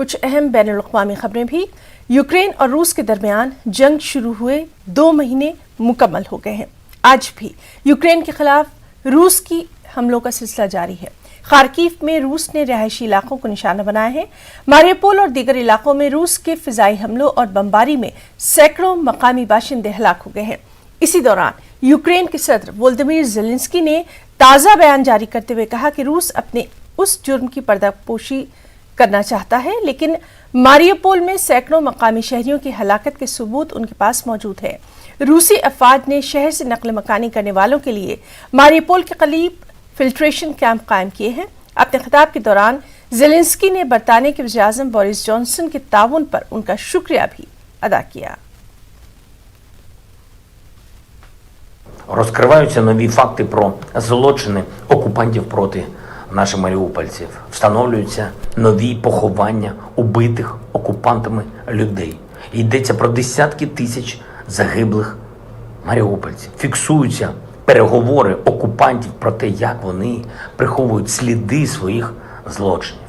कुछ अहम बैनुल-अक़वामी खबरें भी। यूक्रेन और रूस के दरमियान जंग शुरू हुए 2 महीने मुकम्मल हो गए हैं। आज भी यूक्रेन के खिलाफ रूस की हमलों का सिलसिला जारी है। खार्किव में रूस ने रिहायशी इलाकों को निशाना बनाया है। मारियोपोल और दीगर इलाकों में रूस के फिजाई हमलों और बम्बारी में सैकड़ों मकामी बाशिंदे हलाक हो गए हैं। इसी दौरान यूक्रेन के सदर वोलोदिमीर ज़ेलेंस्की ने ताज़ा बयान जारी करते हुए कहा कि रूस अपने उस जुर्म की पर्दापोशी करना चाहता है, लेकिन मारियोपोल में सैकड़ों मकामी शहरियों की हलाकत के सबूत उनके पास मौजूद है। रूसी अफवाज ने शहर से नकल मकानी करने वालों के लिए मारियोपोल के करीब फिल्ट्रेशन कैंप कायम किए हैं। अपने खिताब के दौरान ज़ेलेंस्की ने बरतानिया के वज़ीर-ए-आज़म बोरिस जॉनसन के ताउन पर उनका शुक्रिया भी अदा किया। Розкриваються нові факти про злочини окупантів проти наших маріупольців. Встановлюються нові поховання убитих окупантами людей. Йдеться про десятки тисяч загиблих маріупольців. Фіксуються переговори окупантів про те, як вони приховують сліди своїх злочинів.